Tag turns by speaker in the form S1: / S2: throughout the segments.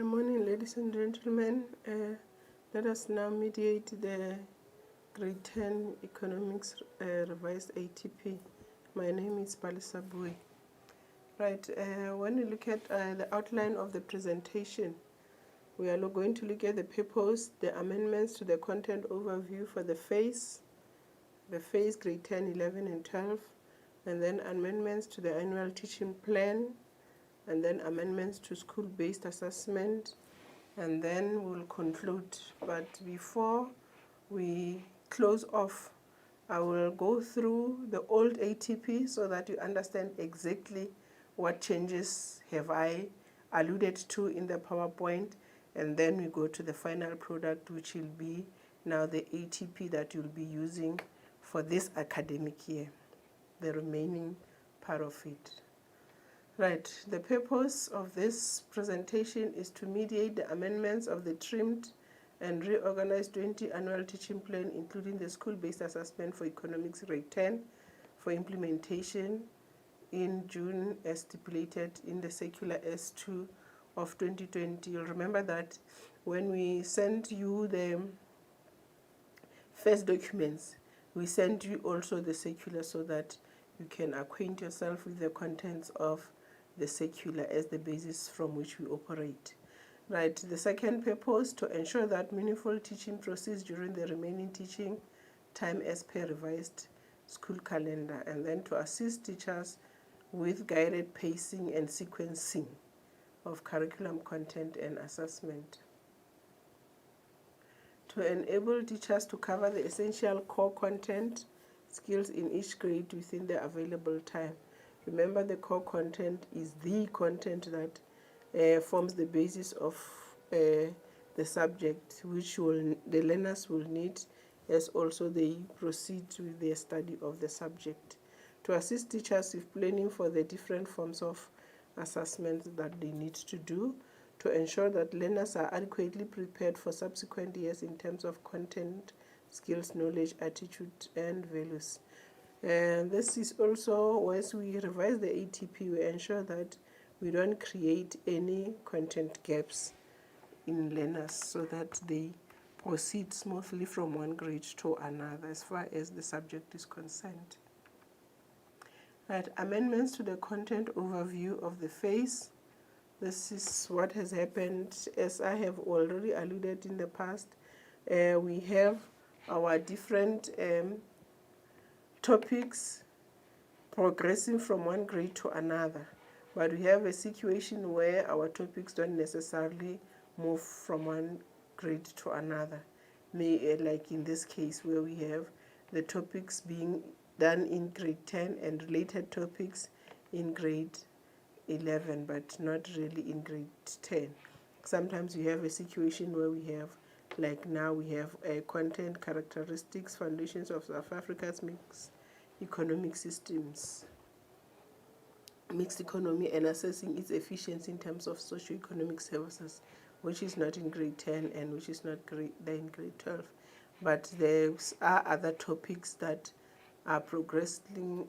S1: Good morning, ladies and gentlemen. Let us now mediate the Grade 10 Economics Revised ATP. My name is Palisa Bui. Right, when we look at the outline of the presentation, we are going to look at the purpose, the amendments to the content overview for the phase Grade 10, 11, and 12, and then amendments to the annual teaching plan, and then amendments to school-based assessment, and then we'll conclude. But before we close off, I will go through the old ATP so that you understand exactly what changes have I alluded to in the PowerPoint, and then we go to the final product, which will be now the ATP that you'll be using for this academic year, the remaining part of it. Right, the purpose of this presentation is to mediate the amendments of the trimmed and reorganized 20 annual teaching plan, including the school-based assessment for economics grade 10 for implementation in June as stipulated in the circular S2 of 2020. You'll remember that when we sent you the first documents, we sent you also the circular so that you can acquaint yourself with the contents of the circular as the basis from which we operate. Right, the second purpose, to ensure that meaningful teaching proceeds during the remaining teaching time as per revised school calendar, and then to assist teachers with guided pacing and sequencing of curriculum content and assessment. To enable teachers to cover the essential core content skills in each grade within the available time. Remember, the core content is the content that forms the basis of the subject, which the learners will need as also they proceed with their study of the subject. To assist teachers with planning for the different forms of assessments that they need to do, to ensure that learners are adequately prepared for subsequent years in terms of content, skills, knowledge, attitude, and values. And this is also, as we revise the ATP, we ensure that we don't create any content gaps in learners so that they proceed smoothly from one grade to another as far as the subject is concerned. Right, amendments to the content overview of the phase. This is what has happened. As I have already alluded in the past, we have our different topics progressing from one grade to another, but we have a situation where our topics don't necessarily move from one grade to another. Like in this case where we have the topics being done in grade 10 and related topics in grade 11, but not really in grade 10. Sometimes we have a situation where we have, like now we have content characteristics, foundations of South Africa's mixed economic systems, mixed economy, and assessing its efficiency in terms of socio-economic services, which is not in grade 10 and which is not in grade 12. But there are other topics that are progressing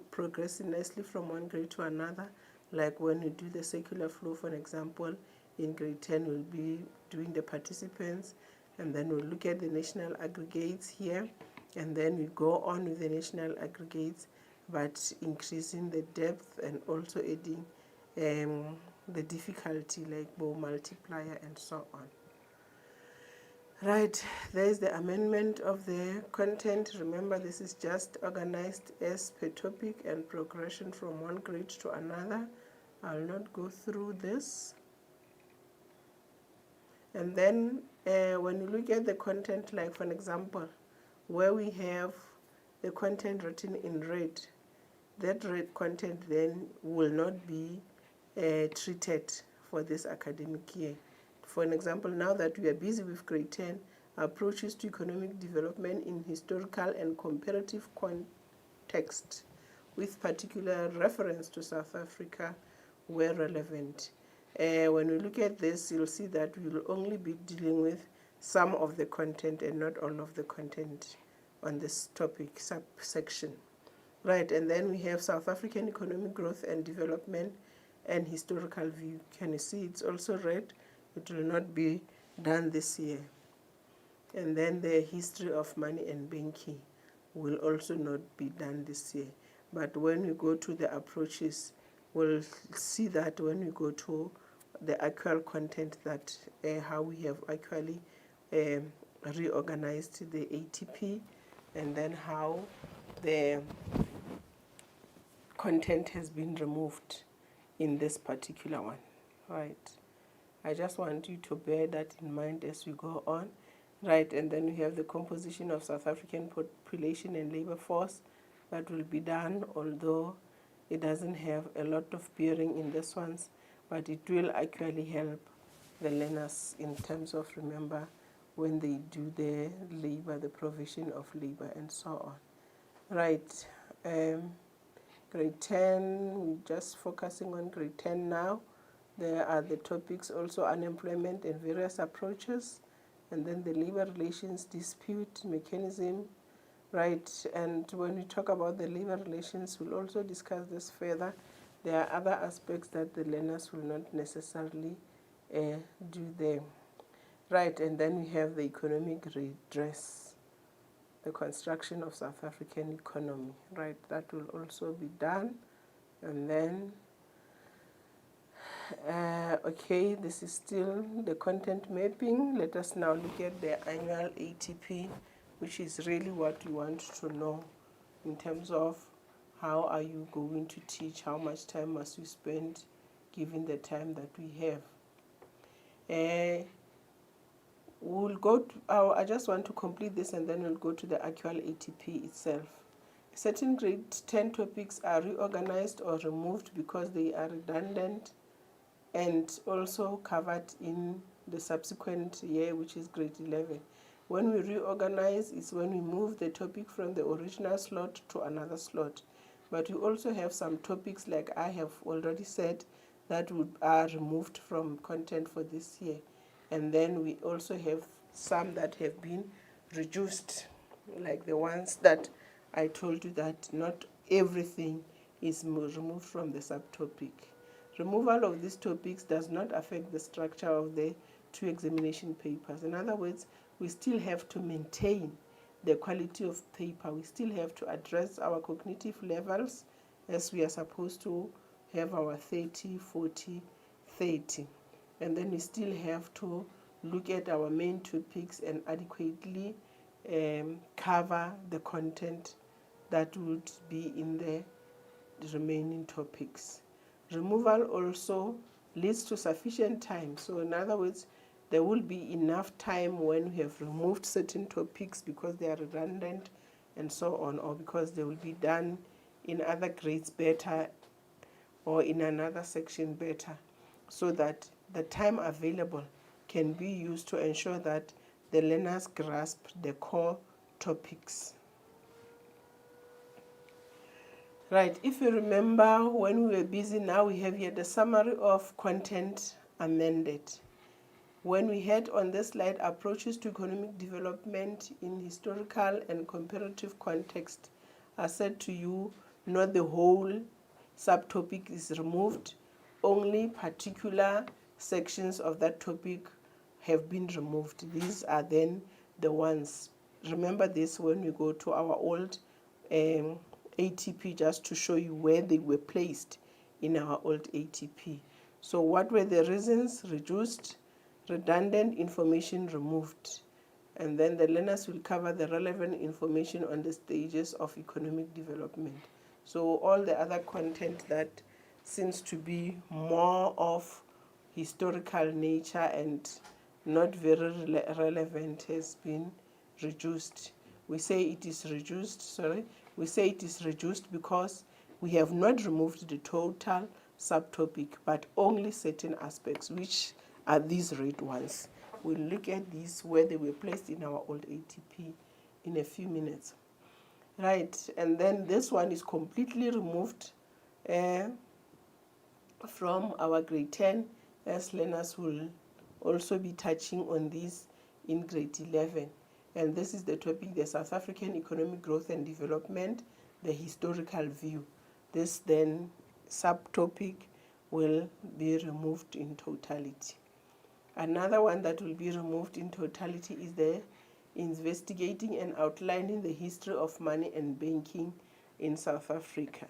S1: nicely from one grade to another, like when we do the circular flow, for example, in grade 10 we'll be doing the participants, and then we'll look at the national aggregates here, and then we go on with the national aggregates, but increasing the depth and also adding the difficulty, like Bow multiplier and so on. Right, there's the amendment of the content. Remember, this is just organized as per topic and progression from one grade to another. I'll not go through this. And then when you look at the content, like for example, where we have the content written in red, that red content then will not be treated for this academic year. For an example, now that we are busy with grade 10, approaches to economic development in historical and comparative context, with particular reference to South Africa where relevant. When we look at this, you'll see that we will only be dealing with some of the content and not all of the content on this topic subsection. Right, and then we have South African economic growth and development and historical view. Can you see it's also red? It will not be done this year. And then the history of money and banking will also not be done this year. But when we go to the approaches, we'll see that when we go to the actual content, that how we have actually reorganized the ATP, and then how the content has been removed in this particular one, right? I just want you to bear that in mind as we go on, right? And then we have the composition of South African population and labor force that will be done, although it doesn't have a lot of bearing in this ones, but it will actually help the learners in terms of, remember, when they do the labor, the provision of labor, and so on. Right. Grade 10, we're just focusing on grade 10 now. There are the topics also unemployment and various approaches, and then the labor relations dispute mechanism, right? And when we talk about the labor relations, we'll also discuss this further. There are other aspects that the learners will not necessarily do there, right? And then we have the economic redress, the construction of South African economy, right? That will also be done. And then okay, this is still the content mapping. Let us now look at the annual ATP, which is really what we want to know in terms of how are you going to teach, how much time must you spend given the time that we have. We'll go to, I just want to complete this and then we'll go to the actual ATP itself. Certain grade 10 topics are reorganized or removed because they are redundant and also covered in the subsequent year, which is grade 11. When we reorganize, it's when we move the topic from the original slot to another slot. But we also have some topics, like I have already said, that are removed from content for this year. And then we also have some that have been reduced, like the ones that I told you that not everything is removed from the subtopic. Removal of these topics does not affect the structure of the two examination papers. In other words, we still have to maintain the quality of paper. We still have to address our cognitive levels, as we are supposed to have our 30, 40, 30. And then we still have to look at our main topics and adequately cover the content that would be in the remaining topics. Removal also leads to sufficient time. So in other words, there will be enough time when we have removed certain topics because they are redundant and so on, or because they will be done in other grades better or in another section better, so that the time available can be used to ensure that the learners grasp the core topics. Right, if you remember when we were busy, now we have here the summary of content amended. When we had on this slide approaches to economic development in historical and comparative context, I said to you, not the whole subtopic is removed, only particular sections of that topic have been removed. These are then the ones. Remember this when we go to our old ATP, just to show you where they were placed in our old ATP. So what were the reasons? Reduced, redundant information removed. And then the learners will cover the relevant information on the stages of economic development. So all the other content that seems to be more of historical nature and not very relevant has been reduced. We say it is reduced because we have not removed the total subtopic, but only certain aspects, which are these red ones. We'll look at these where they were placed in our old ATP in a few minutes. Right, and then this one is completely removed from our grade 10, as learners will also be touching on this in grade 11. And this is the topic, the South African economic growth and development, the historical view. This then subtopic will be removed in totality. Another one that will be removed in totality is the investigating and outlining the history of money and banking in South Africa,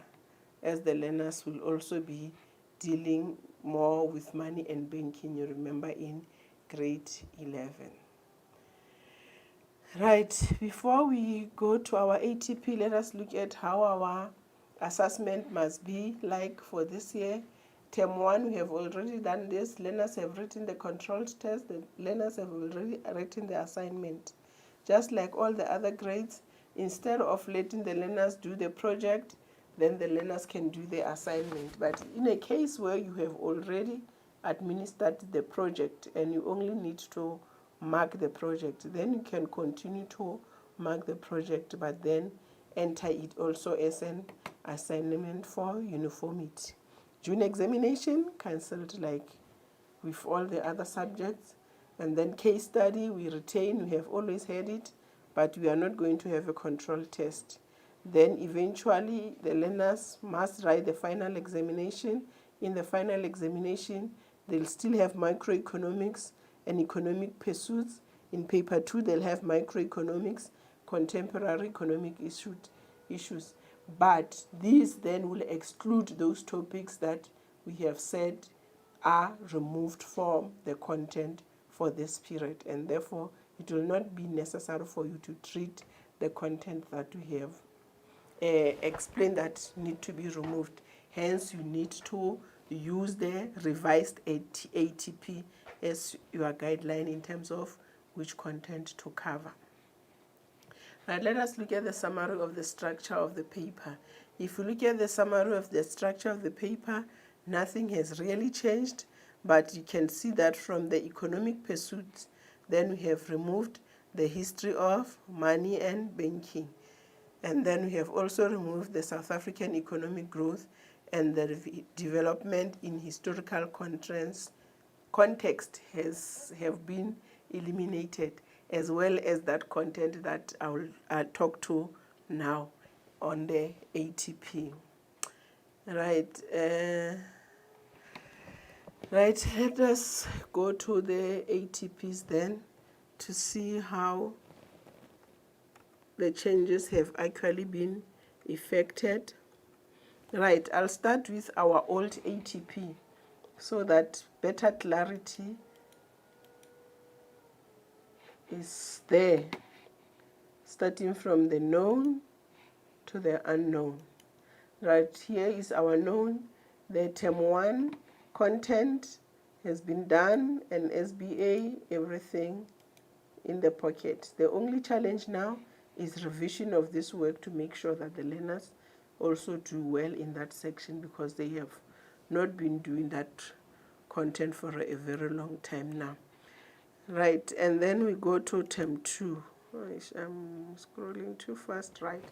S1: as the learners will also be dealing more with money and banking, you remember, in grade 11. Right, before we go to our ATP, let us look at how our assessment must be like for this year. Term 1, we have already done this. Learners have written the controlled test. The learners have already written the assignment. Just like all the other grades, instead of letting the learners do the project, then the learners can do the assignment. But in a case where you have already administered the project and you only need to mark the project, then you can continue to mark the project, but then enter it also as an assignment for uniformity. June examination cancelled like with all the other subjects. And then case study, we retain, we have always had it, but we are not going to have a control test. Then eventually the learners must write the final examination. In the final examination, they'll still have microeconomics and economic pursuits. In paper 2, they'll have microeconomics, contemporary economic issues. But these then will exclude those topics that we have said are removed from the content for this period, and therefore it will not be necessary for you to treat the content that we have explained that need to be removed. Hence, you need to use the revised ATP as your guideline in terms of which content to cover. Right, let us look at the summary of the structure of the paper. If you look at the summary of the structure of the paper, nothing has really changed, but you can see that from the economic pursuits, then we have removed the history of money and banking. And then we have also removed the South African economic growth and the development in historical context have been eliminated, as well as that content that I'll talk to now on the ATP. Right, right. Let us go to the ATPs then to see how the changes have actually been effected. Right, I'll start with our old ATP so that better clarity is there, starting from the known to the unknown. Right, here is our known. The term 1 content has been done, and SBA, everything in the pocket. The only challenge now is revision of this work to make sure that the learners also do well in that section, because they have not been doing that content for a very long time now. Right, and then we go to term 2. I'm scrolling too fast, right?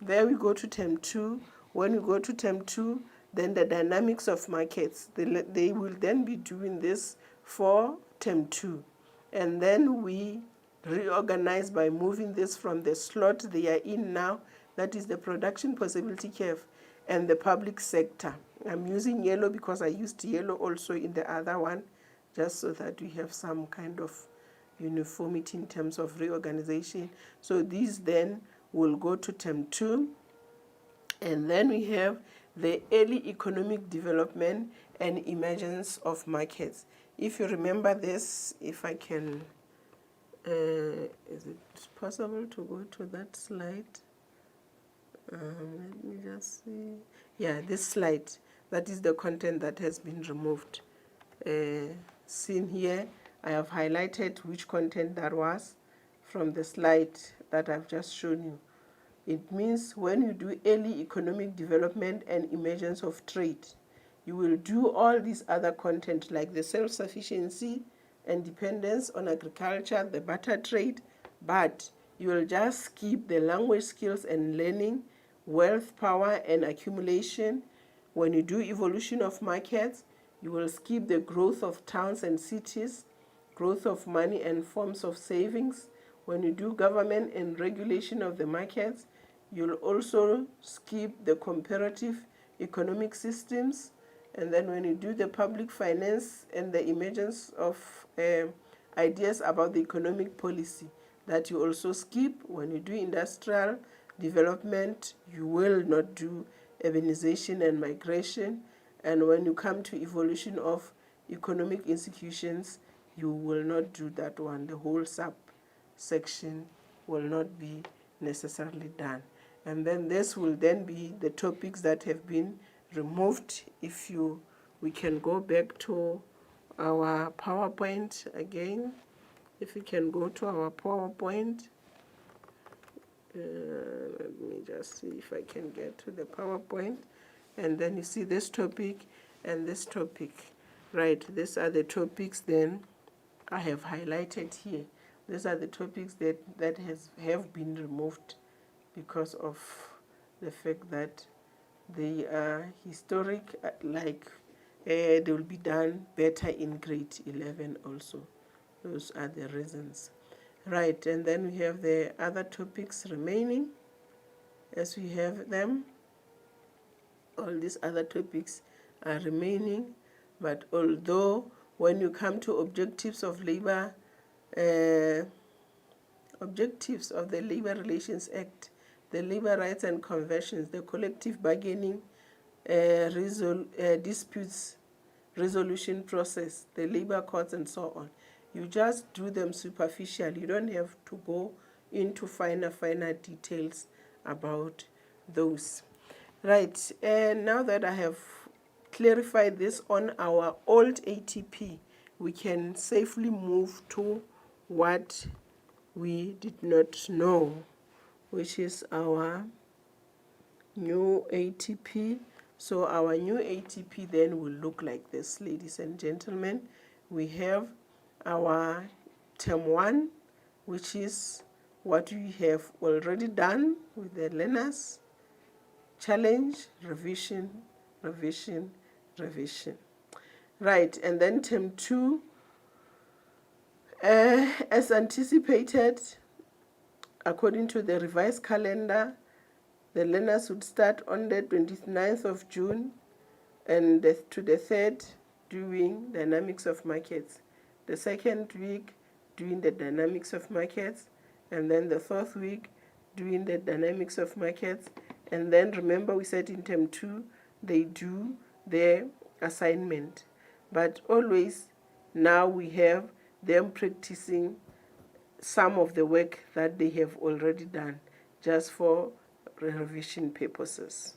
S1: There we go to term 2. When we go to term 2, then the dynamics of markets, they will then be doing this for term 2. And then we reorganize by moving this from the slot they are in now, that is the production possibility curve, and the public sector. I'm using yellow because I used yellow also in the other one, just so that we have some kind of uniformity in terms of reorganization. So these then will go to term 2. And then we have the early economic development and emergence of markets. If you remember this, if I can, is it possible to go to that slide? Let me just see. Yeah, this slide, that is the content that has been removed. Seen here, I have highlighted which content that was from the slide that I've just shown you. It means when you do early economic development and emergence of trade, you will do all these other content like the self-sufficiency and dependence on agriculture, the barter trade, but you will just skip the language skills and learning, wealth, power, and accumulation. When you do evolution of markets, you will skip the growth of towns and cities, growth of money and forms of savings. When you do government and regulation of the markets, you'll also skip the comparative economic systems, And then when you do the public finance and the emergence of ideas about the economic policy, that you also skip. When you do industrial development, you will not do urbanization and migration. And when you come to evolution of economic institutions, you will not do that one. The whole subsection will not be necessarily done. And then this will then be the topics that have been removed. We can go back to our PowerPoint again. If we can go to our PowerPoint, let me just see if I can get to the PowerPoint. And then you see this topic and this topic. Right, these are the topics then I have highlighted here. These are the topics that have been removed because of the fact that they are historic, they will be done better in grade 11 also. Those are the reasons. Right, and then we have the other topics remaining as we have them. All these other topics are remaining, but although when you come to objectives of labor, objectives of the Labor Relations Act, the Labor Rights and Conventions, the collective bargaining disputes resolution process, the labor courts and so on, you just do them superficially. You don't have to go into finer details about those. Right, and now that I have clarified this on our old ATP, we can safely move to what we did not know, which is our new ATP. So our new ATP then will look like this, ladies and gentlemen. We have our term 1, which is what we have already done with the learners. Challenge, revision, revision, revision. Right, and then term 2, as anticipated, according to the revised calendar, the learners would start on the 29th of June and to the 3rd doing dynamics of markets. The second week doing the dynamics of markets, and then the 4th week doing the dynamics of markets. And then remember we said in term 2 they do their assignment. But always now we have them practicing some of the work that they have already done, just for revision purposes.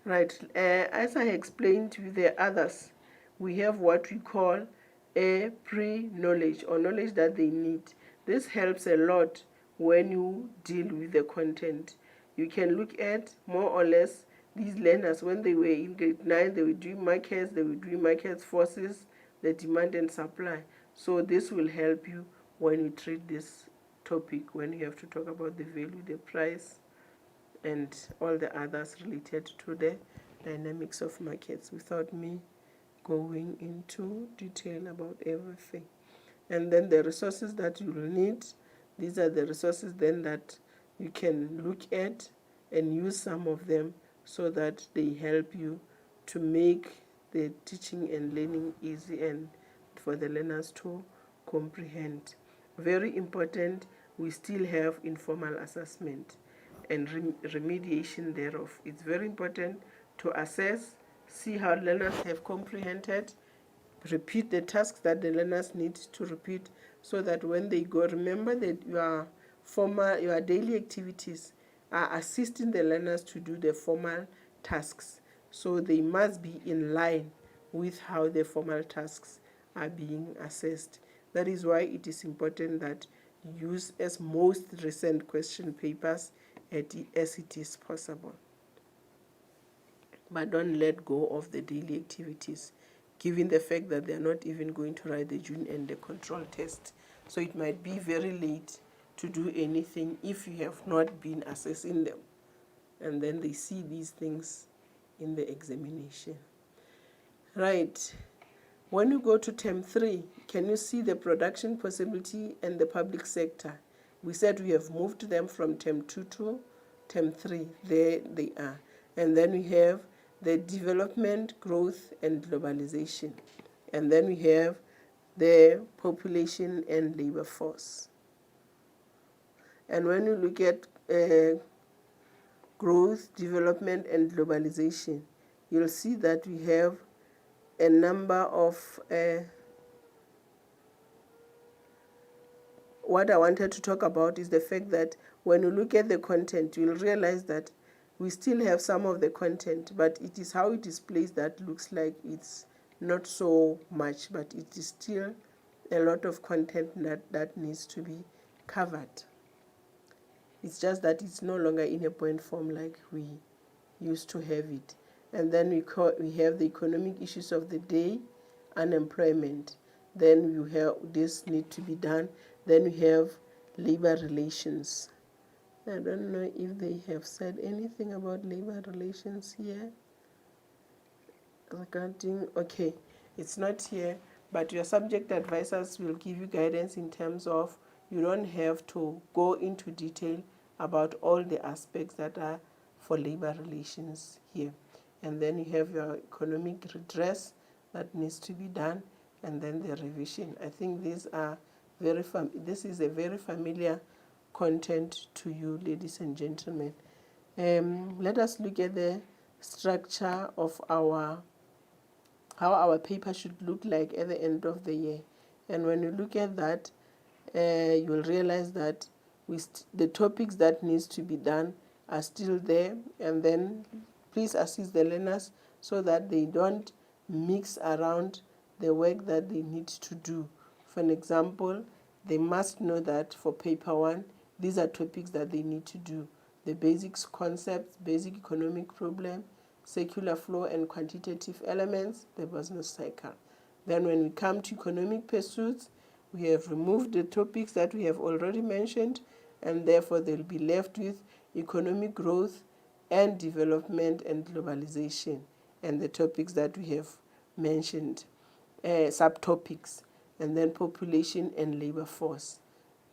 S1: Right, as I explained to the others, we have what we call a pre-knowledge, or knowledge that they need. This helps a lot when you deal with the content. You can look at more or less these learners when they were in grade 9, they were doing markets forces, the demand and supply. So this will help you when you treat this topic, when you have to talk about the value, the price, and all the others related to the dynamics of markets, without me going into detail about everything. And then the resources that you will need, these are the resources then that you can look at and use some of them so that they help you to make the teaching and learning easy and for the learners to comprehend. Very important, we still have informal assessment and remediation thereof. It's very important to assess, see how learners have comprehended, repeat the tasks that the learners need to repeat, so that when they go, remember that your daily activities are assisting the learners to do the formal tasks. So they must be in line with how the formal tasks are being assessed. That is why it is important that you use as most recent question papers as it is possible. But don't let go of the daily activities, given the fact that they are not even going to write the June and the control test. So it might be very late to do anything if you have not been assessing them. And then they see these things in the examination. Right. When you go to term 3, can you see the production possibility and the public sector? We said we have moved them from term 2 to term 3. There they are. And then we have the development, growth, and globalization. And then we have the population and labor force. And when you look at growth, development, and globalization, you'll see that we have a number of what I wanted to talk about is the fact that when you look at the content, you'll realize that we still have some of the content, but it is how it is placed that looks like it's not so much, but it is still a lot of content that needs to be covered. It's just that it's no longer in a point form like we used to have it. And then we have the economic issues of the day, unemployment. Then you have this need to be done. Then we have labor relations. I don't know if they have said anything about labor relations here. Regarding, okay, it's not here, but your subject advisors will give you guidance in terms of you don't have to go into detail about all the aspects that are for labor relations here. And then you have your economic redress that needs to be done, and then the revision. I think these are this is a very familiar content to you, ladies and gentlemen. Let us look at the structure of how our paper should look like at the end of the year. And when you look at that, you will realize that the topics that needs to be done are still there. And then please assist the learners so that they don't mix around the work that they need to do. For an example, they must know that for paper 1, these are topics that they need to do. The basics concepts, basic economic problem, circular flow and quantitative elements, the business cycle. Then when we come to economic pursuits, we have removed the topics that we have already mentioned, and therefore they'll be left with economic growth and development and globalization, and the topics that we have mentioned, subtopics, and then population and labor force.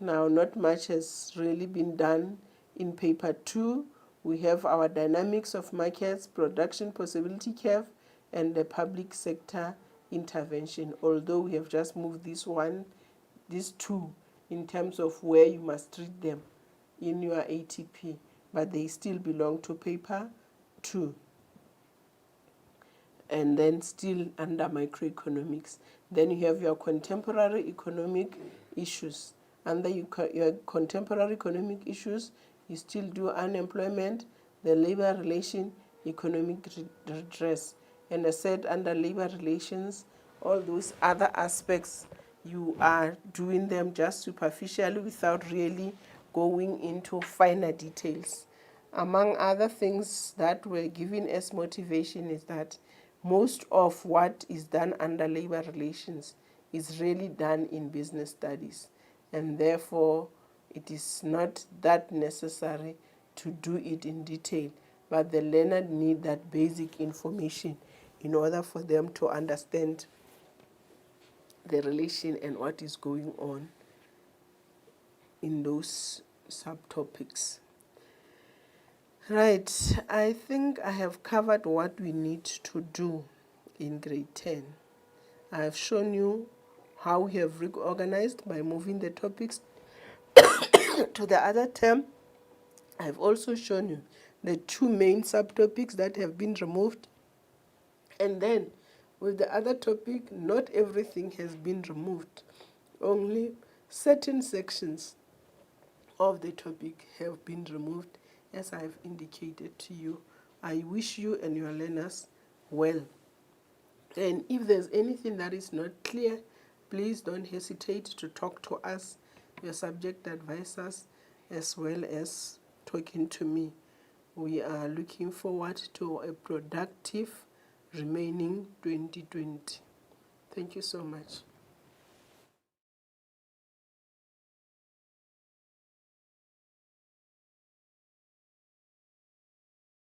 S1: Now, not much has really been done in paper 2. We have our dynamics of markets, production possibility curve, and the public sector intervention, although we have just moved these two in terms of where you must read them in your ATP, but they still belong to paper 2. And then still under microeconomics. Then you have your contemporary economic issues. Under your contemporary economic issues, you still do unemployment, the labor relation, economic redress. And I said under labor relations, all those other aspects, you are doing them just superficially without really going into finer details. Among other things that were given as motivation is that most of what is done under labor relations is really done in business studies, and therefore it is not that necessary to do it in detail, but the learner need that basic information in order for them to understand the relation and what is going on in those subtopics. Right, I think I have covered what we need to do in grade 10. I have shown you how we have reorganized by moving the topics to the other term. I have also shown you the 2 main subtopics that have been removed. And then with the other topic, not everything has been removed. Only certain sections of the topic have been removed, as I have indicated to you. I wish you and your learners well. And if there's anything that is not clear, please don't hesitate to talk to us, your subject advisors, as well as talking to me. We are looking forward to a productive remaining 2020. Thank you so much.